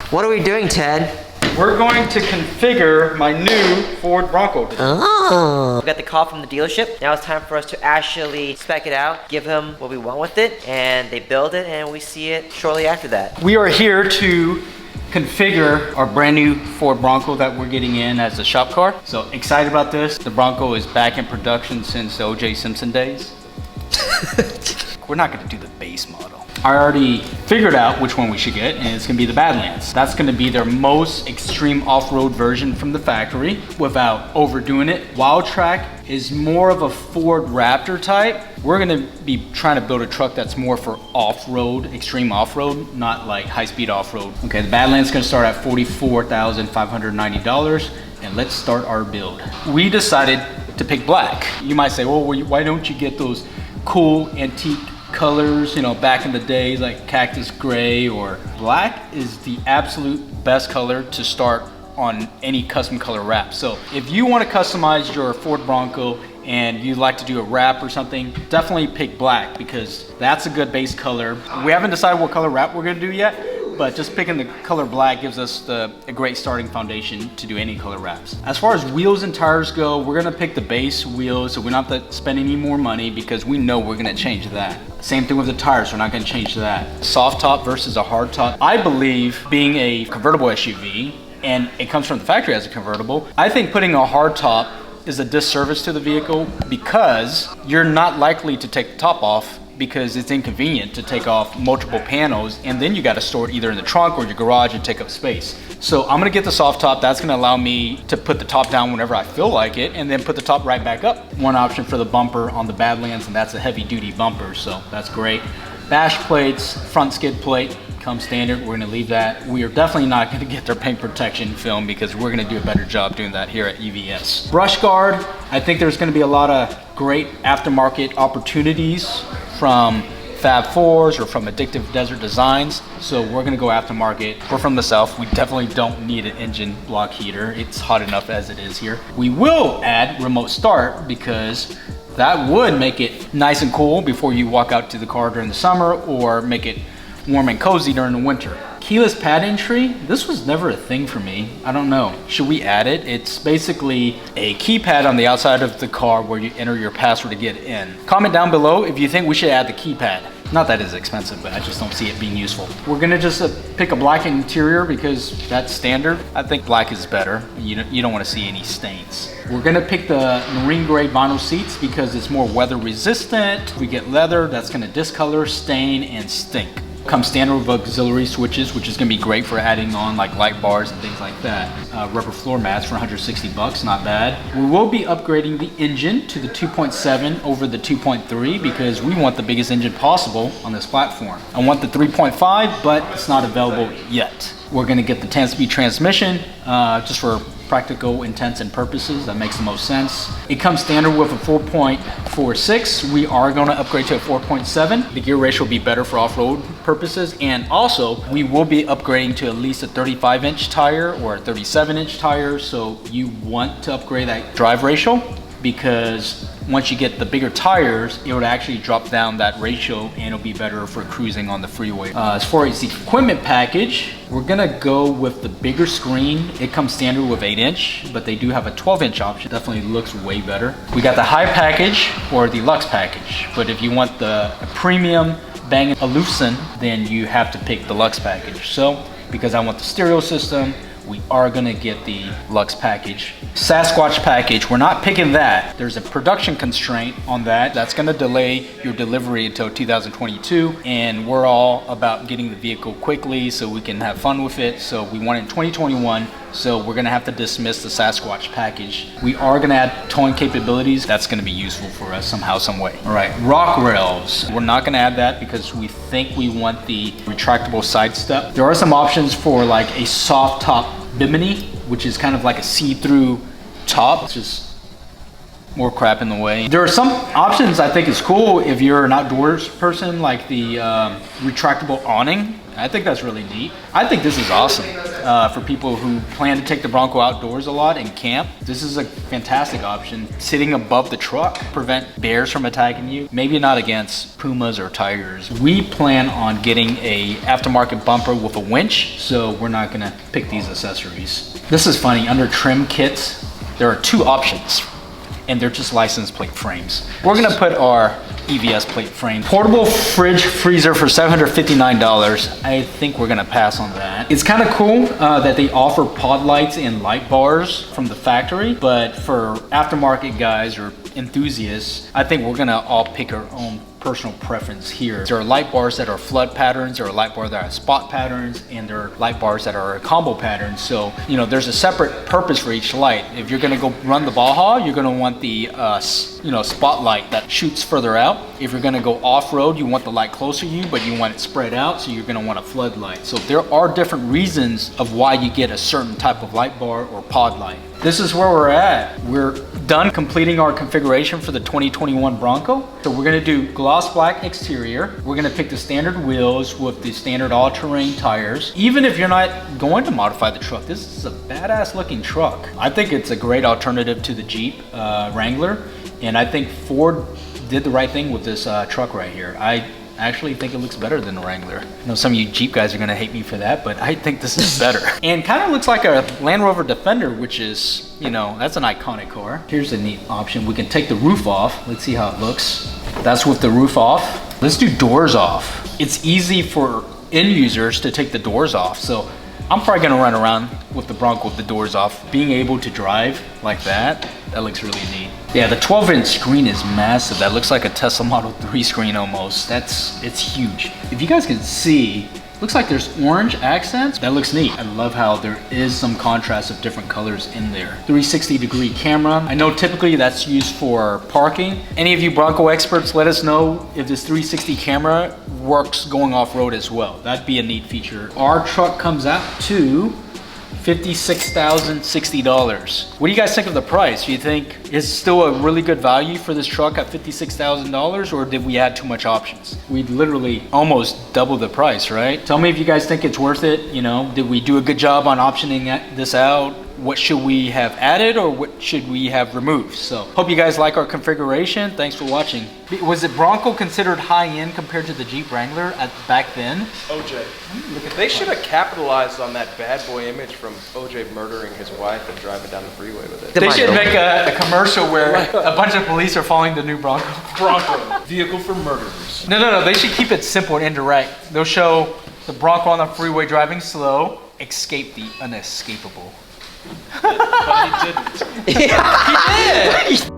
What are we doing, Ted? We're going to configure my new Ford Bronco. Oh. We got the call from the dealership. Now it's time for us to actually spec it out, give them what we want with it, and they build it, and we see it shortly after that. We are here to configure our brand new Ford Bronco that we're getting in as a shop car. So excited about this. The Bronco is back in production since the O.J. Simpson days. We're not going to do the base model. I already figured out which one we should get, and it's going to be the Badlands. That's going to be their most extreme off-road version from the factory without overdoing it. Wildtrak is more of a Ford Raptor type. We're going to be trying to build a truck that's more for off-road, extreme off-road, not like high-speed off-road. Okay, the Badlands is going to start at $44,590, and let's start our build. We decided to pick black. You might say, well, why don't you get those cool antique colors, you know, back in the days, like cactus gray? Or black is the absolute best color to start on any custom color wrap. So if you want to customize your Ford Bronco and you'd like to do a wrap or something, definitely pick black, because that's a good base color. We haven't decided what color wrap we're going to do yet, but just picking the color black gives us a great starting foundation to do any color wraps. As far as wheels and tires go, we're gonna pick the base wheels, so we don't have to spend any more money because we know we're gonna change that. Same thing with the tires, we're not gonna change that. Soft top versus a hard top. I believe, being a convertible SUV, and it comes from the factory as a convertible, I think putting a hard top is a disservice to the vehicle, because you're not likely to take the top off, because it's inconvenient to take off multiple panels, and then you got to store it either in the trunk or your garage and take up space. So I'm gonna get the soft top. That's gonna allow me to put the top down whenever I feel like it, and then put the top right back up. One option for the bumper on the Badlands, and that's a heavy duty bumper, so that's great. Bash plates, front skid plate, comes standard. We're gonna leave that. We are definitely not gonna get their paint protection film, because we're gonna do a better job doing that here at EVS. Brush guard, I think there's gonna be a lot of great aftermarket opportunities from Fab Fours or from Addictive Desert Designs, so we're gonna go aftermarket. We're from the South, we definitely don't need an engine block heater. It's hot enough as it is here. We will add remote start, because that would make it nice and cool before you walk out to the car during the summer, or make it warm and cozy during the winter. Keyless pad entry, this was never a thing for me. I don't know, should we add it? It's basically a keypad on the outside of the car where you enter your password to get in. Comment down below if you think we should add the keypad. Not that it's expensive, but I just don't see it being useful. We're gonna just pick a black interior because that's standard. I think black is better. You don't wanna see any stains. We're gonna pick the marine grade vinyl seats because it's more weather resistant. We get leather, that's gonna discolor, stain, and stink. Comes standard with auxiliary switches, which is gonna be great for adding on like light bars and things like that. Rubber floor mats for 160 bucks, not bad. We will be upgrading the engine to the 2.7 over the 2.3 because we want the biggest engine possible on this platform. I want the 3.5, but it's not available yet. We're gonna get the 10-speed transmission just for practical intents and purposes. That makes the most sense. It comes standard with a 4.46. We are going to upgrade to a 4.7. The gear ratio will be better for off-road purposes, and also we will be upgrading to at least a 35-inch tire or a 37-inch tire. So you want to upgrade that drive ratio, because once you get the bigger tires, it would actually drop down that ratio, and it'll be better for cruising on the freeway. As far as the equipment package, we're gonna go with the bigger screen. It comes standard with 8-inch, but they do have a 12-inch option. Definitely looks way better. We got the high package or the luxe package, but if you want the premium Bang & Olufsen, then you have to pick the luxe package. So because I want the stereo system, we are gonna get the luxe package. Sasquatch package, we're not picking that. There's a production constraint on that. That's gonna delay your delivery until 2022, and we're all about getting the vehicle quickly so we can have fun with it. So we want it in 2021, so we're gonna have to dismiss the Sasquatch package. We are gonna add towing capabilities. That's gonna be useful for us somehow, some way. All right, rock rails. We're not gonna add that because we think we want the retractable side step. There are some options for like a soft top bimini, which is kind of like a see-through top. It's just more crap in the way. There are some options I think is cool if you're an outdoors person, like the retractable awning. I think that's really neat. I think this is awesome. for people who plan to take the Bronco outdoors a lot and camp. This is a fantastic option. Sitting above the truck, prevent bears from attacking you. Maybe not against pumas or tigers. We plan on getting a aftermarket bumper with a winch, so we're not gonna pick these accessories. This is funny, under trim kits, there are 2 options, and they're just license plate frames. We're gonna put our EVS plate frame. Portable fridge freezer for $759. I think we're gonna pass on that. It's kind of cool that they offer pod lights and light bars from the factory, but for aftermarket guys or enthusiasts, I think we're gonna all pick our own personal preference here. There are light bars that are flood patterns, there are light bars that are spot patterns, and there are light bars that are combo patterns. So, you know, there's a separate purpose for each light. If you're gonna go run the Baja, you're gonna want the, spotlight that shoots further out. If you're gonna go off-road, you want the light closer to you, but you want it spread out, so you're gonna want a floodlight. So there are different reasons of why you get a certain type of light bar or pod light. This is where we're at. We're done completing our configuration for the 2021 Bronco. So we're gonna do gloss black exterior. We're gonna pick the standard wheels with the standard all-terrain tires. Even if you're not going to modify the truck, this is a badass looking truck. I think it's a great alternative to the Jeep Wrangler. And I think Ford did the right thing with this truck right here. I actually think it looks better than the Wrangler. I know some of you Jeep guys are gonna hate me for that, but I think this is better. And kind of looks like a Land Rover Defender, which is, you know, that's an iconic car. Here's a neat option. We can take the roof off. Let's see how it looks. That's with the roof off. Let's do doors off. It's easy for end users to take the doors off. So I'm probably gonna run around with the Bronco with the doors off. Being able to drive like that looks really neat. Yeah, the 12-inch screen is massive. That looks like a Tesla Model 3 screen almost. It's huge. If you guys can see, looks like there's orange accents. That looks neat. I love how there is some contrast of different colors in there. 360-degree camera. I know typically that's used for parking. Any of you Bronco experts, let us know if this 360 camera works going off-road as well. That'd be a neat feature. Our truck comes out to $56,060. What do you guys think of the price? Do you think it's still a really good value for this truck at $56,000, or did we add too much options? We literally almost doubled the price, right? Tell me if you guys think it's worth it. You know, did we do a good job on optioning this out? What should we have added, or what should we have removed? So hope you guys like our configuration. Thanks for watching. Was it Bronco considered high-end compared to the Jeep Wrangler back then? OJ. They should have capitalized on that bad boy image from OJ murdering his wife and driving down the freeway with it. They should make a commercial where a bunch of police are following the new Bronco. Bronco, vehicle for murderers. No. They should keep it simple and indirect. They'll show the Bronco on the freeway driving slow, escape the unescapable. But he didn't. Yeah, he did.